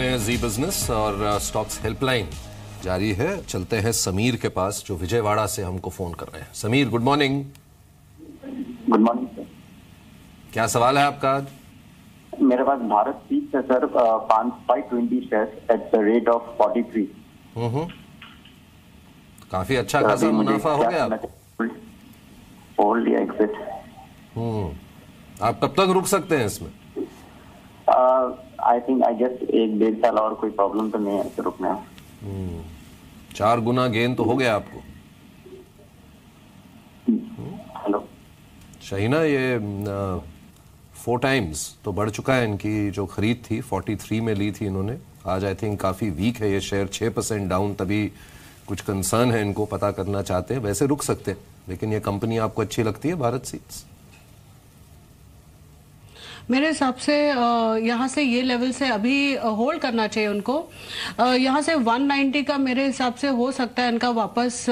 रहे हैं जी बिजनेस और स्टॉक्स हेल्पलाइन जारी है। चलते हैं समीर के पास जो विजयवाड़ा से हमको फोन कर रहे हैं। Sameer, good morning. Good morning sir. क्या सवाल है आपका आज? मेरे पास भारत सीट है sir, 520 share at the rate of 43। काफी अच्छा खासा मुनाफा हो गया। होल्ड या एग्जिट? आप कब तक रुक सकते हैं इसमें? आई थिंक आई गेस 1-1.5 साल और कोई प्रॉब्लम तो नहीं है इसे रुकने में। 4 गुना गेन तो हो गया आपको। हेलो शाहीना, ये 4 टाइम्स तो बढ़ चुका है इनकी जो खरीद थी। 43 में ली थी इन्होंने, आज आई थिंक काफी वीक है ये शेयर, 6% डाउन। तभी कुछ कंसर्न है इनको, पता करना चाहते हैं। वैसे रुक सकते हैं, लेकिन ये कंपनी आपको अच्छी लगती है भारत सीड्स? मेरे हिसाब से यहाँ से ये लेवल से अभी होल्ड करना चाहिए उनको। यहाँ से 190 का मेरे हिसाब से हो सकता है इनका वापस,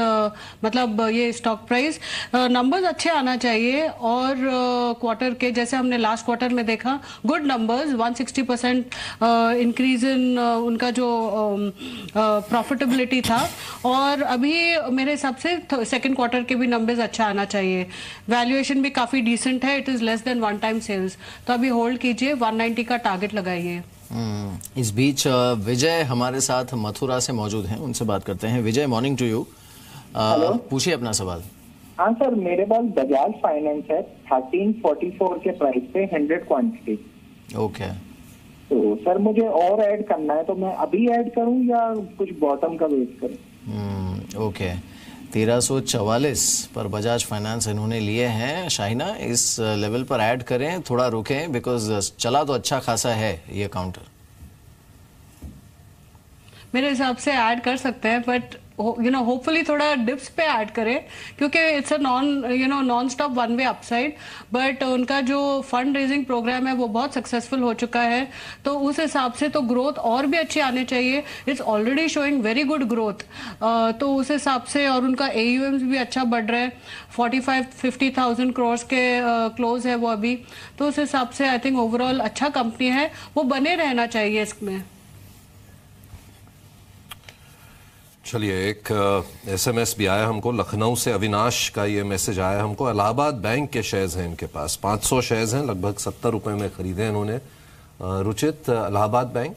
मतलब ये स्टॉक प्राइस नंबर्स अच्छे आना चाहिए। और क्वार्टर के जैसे हमने लास्ट क्वार्टर में देखा, गुड नंबर्स, 160% इंक्रीज इन उनका जो प्रॉफिटेबिलिटी था। और अभी मेरे हिसाब से सेकेंड क्वार्टर के भी नंबर्स अच्छा आना चाहिए। वैल्यूएशन भी काफी डिसेंट है, it is less than 1 time sales. तो अभी होल्ड कीजिए, 190 का टारगेट लगाइए। इस बीच विजय हमारे साथ मथुरा से मौजूद हैं, उनसे बात करते हैं। विजय, मॉर्निंग टू यू। पूछिए अपना सवाल। हाँ सर, मेरे पास बजाज फाइनेंस है 1344 के प्राइस पे 100 क्वांटिटी। ओके, तो सर मुझे और ऐड करना है, तो मैं अभी ऐड करूं या कुछ बॉटम का वेट करूं? ओके, 1344 पर बजाज फाइनेंस इन्होंने लिए हैं। शाहीना, इस लेवल पर ऐड करें, थोड़ा रुकें, बिकॉज चला तो अच्छा खासा है ये काउंटर। मेरे हिसाब से ऐड कर सकते हैं, बट होपफुली थोड़ा डिप्स पे ऐड करें, क्योंकि it's a non stop one way upside. But उनका जो फंड रेजिंग प्रोग्राम है वो बहुत सक्सेसफुल हो चुका है, तो उस हिसाब से तो ग्रोथ और भी अच्छी आनी चाहिए। It's already showing very good growth, तो उस हिसाब से। और उनका AUM भी अच्छा बढ़ रहा है, 45-50,000 करोड़ के क्लोज है वो अभी। तो उस हिसाब से आई थिंक ओवरऑल अच्छा कंपनी है, वो बने रहना चाहिए इसमें। चलिए, एक SMS भी आया हमको लखनऊ से, अविनाश का ये मैसेज आया हमको। इलाहाबाद बैंक के शेयर्स हैं इनके पास, 500 शेयर्स हैं, लगभग 70 रुपए में खरीदे इन्होंने। रुचित, इलाहाबाद बैंक?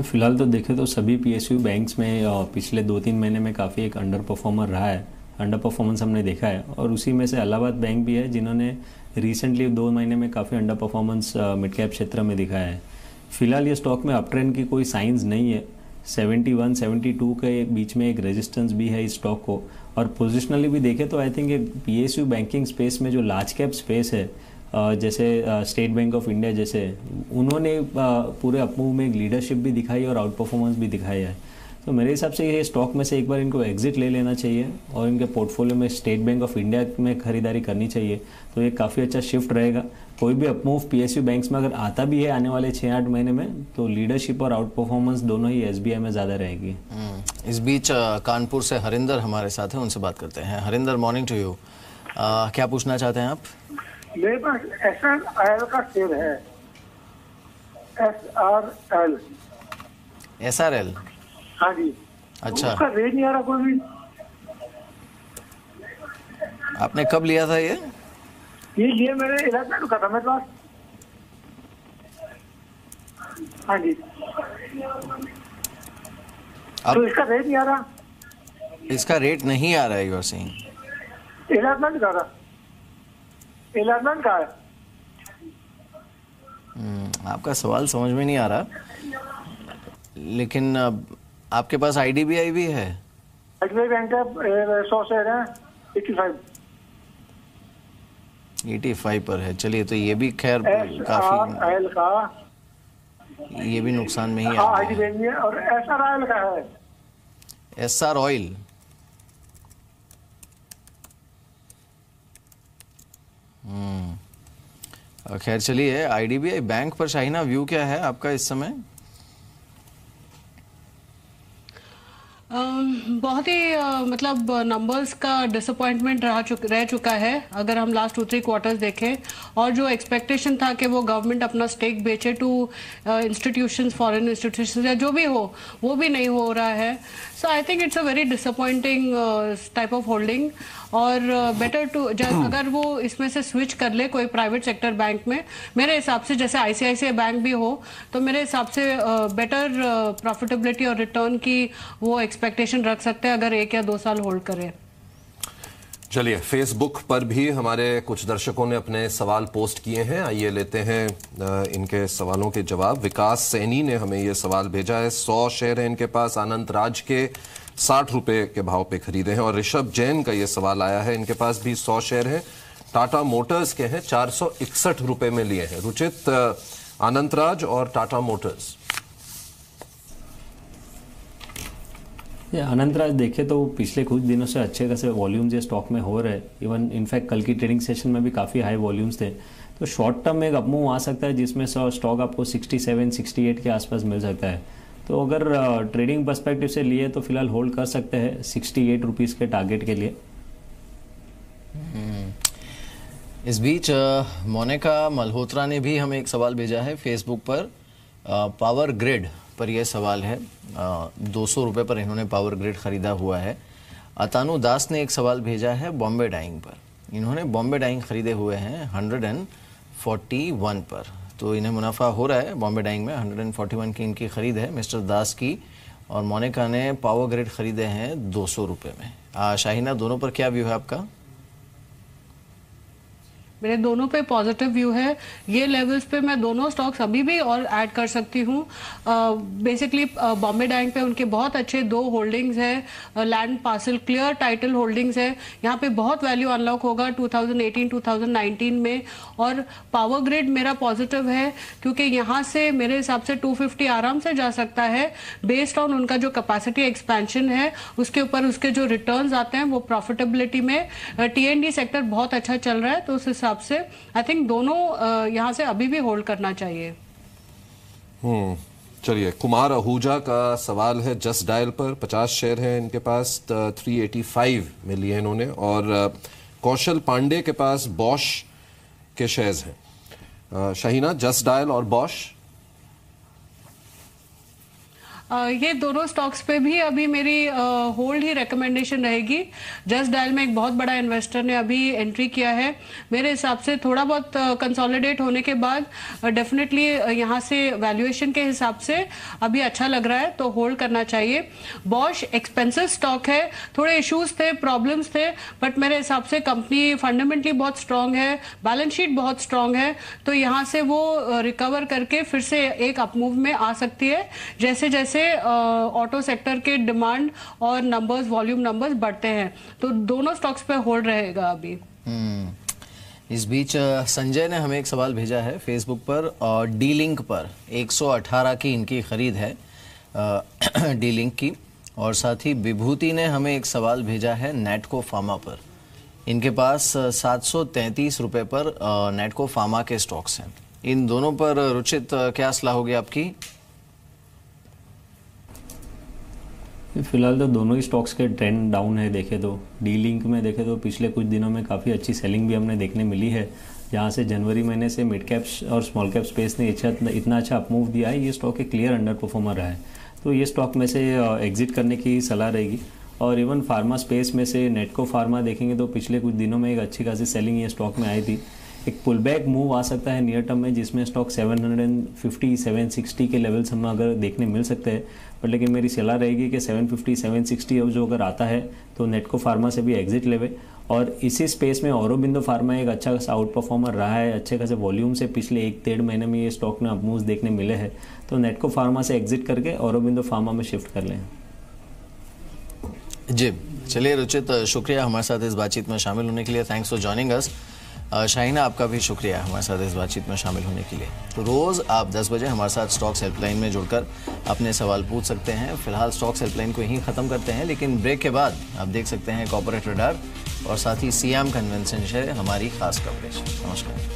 फिलहाल तो देखें तो सभी PSU बैंक्स में पिछले 2-3 महीने में काफ़ी एक अंडर परफॉर्मर रहा है, अंडर परफॉर्मेंस हमने देखा है। और उसी में से इलाहाबाद बैंक भी है, जिन्होंने रिसेंटली 2 महीने में काफ़ी अंडर परफॉर्मेंस मिड कैप क्षेत्र में दिखाया है। फिलहाल ये स्टॉक में अप ट्रेंड की कोई साइंस नहीं है। 71-72 के बीच में एक रेजिस्टेंस भी है इस स्टॉक को। और पोजिशनली भी देखें तो आई थिंक एक PSU बैंकिंग स्पेस में जो लार्ज कैप स्पेस है, जैसे स्टेट बैंक ऑफ इंडिया जैसे, उन्होंने पूरे अपमूव में एक लीडरशिप भी दिखाई और आउट परफॉर्मेंस भी दिखाया है। तो मेरे हिसाब से ये स्टॉक में से एक बार इनको एग्जिट ले लेना चाहिए और इनके पोर्टफोलियो में स्टेट बैंक ऑफ इंडिया में खरीदारी करनी चाहिए। तो ये काफ़ी अच्छा शिफ्ट रहेगा। कोई भी अपमूव PSU बैंक्स में अगर आता भी है आने वाले 6-8 महीने में, तो लीडरशिप और आउट परफॉर्मेंस दोनों ही SBI में ज़्यादा रहेगी। इस बीच कानपुर से हरिंदर हमारे साथ हैं, उनसे बात करते हैं। Harinder, morning to you. क्या पूछना चाहते हैं आप? मेरे पास SRL का शेयर है, SRL। SRL? हाँ जी। अच्छा, उसका रेट नहीं आ रहा कोई भी। आपने कब लिया था ये मेरे इलाके में था मेरे पास। हाँ जी। अब तो इसका रेट नहीं आ रहा। इसका रेट नहीं आ रहा है, यू आर सेइंग? इलाजमेंट का था, इलाजमेंट का है। आपका सवाल समझ में नहीं आ रहा, लेकिन आपके पास IDBI भी है? IDBI बैंक है, 100 शेयर है, 85 पर है। चलिए, तो ये भी खैर SRL का, ये भी नुकसान में ही हाँ, आ IDBI भी है। और SRL का है, SR ऑयल। खैर चलिए, IDBI बैंक पर शाहीना व्यू क्या है आपका इस समय? बहुत ही मतलब नंबर्स का डिसअपॉइंटमेंट रह चुका है अगर हम लास्ट 2-3 क्वार्टर्स देखें, और जो एक्सपेक्टेशन था कि वो गवर्नमेंट अपना स्टेक बेचे टू इंस्टीट्यूशंस, फॉरेन इंस्टीट्यूशंस या जो भी हो, वो भी नहीं हो रहा है। So I think it's a very disappointing type of holding, और बेटर टू अगर वो इसमें से स्विच कर ले कोई प्राइवेट सेक्टर बैंक में, मेरे हिसाब से जैसे आईसीआईसीआई बैंक भी हो, तो मेरे हिसाब से बेटर प्रॉफिटेबिलिटी और रिटर्न की वो एक्सपेक्टेशन रख सकते हैं अगर 1 या 2 साल होल्ड करें। चलिए, फेसबुक पर भी हमारे कुछ दर्शकों ने अपने सवाल पोस्ट किए हैं, आइए लेते हैं इनके सवालों के जवाब। विकास सैनी ने हमें ये सवाल भेजा है। 100 शेयर है इनके पास, अनंत राज के 60 रुपए के भाव पे खरीदे हैं। और ऋषभ जैन का ये सवाल आया है, इनके पास भी 100 शेयर हैं, टाटा मोटर्स के हैं, 461 रुपए में लिए हैं। रुचित, अनंत राज और टाटा मोटर्स। ये अनंतराज देखे तो पिछले कुछ दिनों से अच्छे खासे वॉल्यूम्स ये स्टॉक में हो रहे हैं। इवन इनफैक्ट कल की ट्रेडिंग सेशन में भी काफ़ी हाई वॉल्यूम्स थे, तो शॉर्ट टर्म में एक अपमूव आ सकता है जिसमें स्टॉक आपको 67-68 के आसपास मिल सकता है। तो अगर ट्रेडिंग पर्सपेक्टिव से लिए तो फिलहाल होल्ड कर सकते हैं 68 रुपीज़ के टारगेट के लिए। इस बीच मोनिका मल्होत्रा ने भी हमें एक सवाल भेजा है फेसबुक पर। पावर ग्रिड पर यह सवाल है, 200 रुपये पर इन्होंने पावर ग्रिड खरीदा हुआ है। अतानु दास ने एक सवाल भेजा है बॉम्बे डाइंग पर। इन्होंने बॉम्बे डाइंग खरीदे हुए हैं 141 पर, तो इन्हें मुनाफा हो रहा है बॉम्बे डाइंग में। 141 की इनकी खरीद है मिस्टर दास की, और मोनिका ने पावर ग्रिड खरीदे हैं 200 रुपये में। शाहिना, दोनों पर क्या व्यू है आपका? मेरे दोनों पे पॉजिटिव व्यू है। ये लेवल्स पे मैं दोनों स्टॉक्स अभी भी और ऐड कर सकती हूँ। बेसिकली बॉम्बे डाइंग पे उनके बहुत अच्छे 2 होल्डिंग्स है, land parcel clear title holdings है। यहाँ पे बहुत वैल्यू अनलॉक होगा 2018-2019 में। और पावर ग्रिड मेरा पॉजिटिव है क्योंकि यहाँ से मेरे हिसाब से 250 आराम से जा सकता है बेस्ड ऑन उनका जो कैपेसिटी एक्सपेंशन है, उसके ऊपर उसके जो रिटर्न्स आते हैं वो प्रॉफिटेबिलिटी में T&D सेक्टर बहुत अच्छा चल रहा है। तो उस से आई थिंक दोनों यहां से अभी भी होल्ड करना चाहिए। चलिए, कुमार आहूजा का सवाल है जस्ट डायल पर। 50 शेयर हैं इनके पास, 385 में लिए इन्होंने। और कौशल पांडे के पास बॉश के शेयर्स हैं। शाहिना, जस्ट डायल और बॉश, ये दोनों स्टॉक्स पे भी अभी मेरी होल्ड ही रिकमेंडेशन रहेगी। जस्ट डायल में एक बहुत बड़ा इन्वेस्टर ने अभी एंट्री किया है। मेरे हिसाब से थोड़ा बहुत कंसोलिडेट होने के बाद डेफिनेटली यहाँ से वैल्यूएशन के हिसाब से अभी अच्छा लग रहा है, तो होल्ड करना चाहिए। बॉश एक्सपेंसिव स्टॉक है, थोड़े इश्यूज थे, प्रॉब्लम्स थे, बट मेरे हिसाब से कंपनी फंडामेंटली बहुत स्ट्रांग है, बैलेंस शीट बहुत स्ट्रांग है, तो यहाँ से वो रिकवर करके फिर से एक अपमूव में आ सकती है जैसे जैसे ऑटो सेक्टर के डिमांड और नंबर्स, वॉल्यूम नंबर्स बढ़ते हैं। तो दोनों स्टॉक्स पे होल्ड रहेगा अभी। इस बीच संजय ने हमें एक सवाल भेजा है फेसबुक पर, और डी लिंक पर 118 की इनकी खरीद है डी लिंक की। और साथ ही विभूति ने हमें एक सवाल भेजा है नेटको फार्मा पर। इनके पास 733 रुपये पर नेटको फार्मा के स्टॉक्स हैं। इन दोनों पर रुचित क्या सलाह होगी आपकी? फिलहाल तो दोनों ही स्टॉक्स के ट्रेंड डाउन है। देखे तो डी लिंक में देखे तो पिछले कुछ दिनों में काफ़ी अच्छी सेलिंग भी हमने देखने मिली है, जहाँ से जनवरी महीने से मिड कैप्स और स्मॉल कैप स्पेस ने इतना अच्छा अपमूव दिया है। ये स्टॉक एक क्लियर अंडर परफॉर्मर रहा है, तो ये स्टॉक में से एग्जिट करने की सलाह रहेगी। और इवन फार्मा स्पेस में से नेटको फार्मा देखेंगे तो पिछले कुछ दिनों में एक अच्छी खासी सेलिंग ये स्टॉक में आई थी। एक पुल बैक मूव आ सकता है नियर टर्म में, जिसमें स्टॉक 750-760 के लेवल्स हमें अगर देखने मिल सकते हैं। पर लेकिन मेरी सलाह रहेगी कि 750-760 अब जो अगर आता है तो नेटको फार्मा से भी एग्जिट लेवे। और इसी स्पेस में औरोबिंदो फार्मा एक अच्छा खासा आउट परफॉर्मर रहा है, अच्छे खासे वॉल्यूम से पिछले 1-1.5 महीने में ये स्टॉक में अपमूव्स देखने मिले हैं। तो नेटको फार्मा से एग्जिट करके औरोबिंदो फार्मा में शिफ्ट कर लें। जी चलिए रुचित, शुक्रिया हमारे साथ इस बातचीत में शामिल होने के लिए। Thanks for joining us. Shahina, आपका भी शुक्रिया हमारे साथ इस बातचीत में शामिल होने के लिए। तो रोज़ आप 10 बजे हमारे साथ स्टॉक्स हेल्पलाइन में जुड़कर अपने सवाल पूछ सकते हैं। फिलहाल स्टॉक्स हेल्पलाइन को यहीं ख़त्म करते हैं, लेकिन ब्रेक के बाद आप देख सकते हैं कॉर्पोरेट रडार और साथ ही सीएम कन्वेंशन से हमारी खास कवरेज। नमस्कार।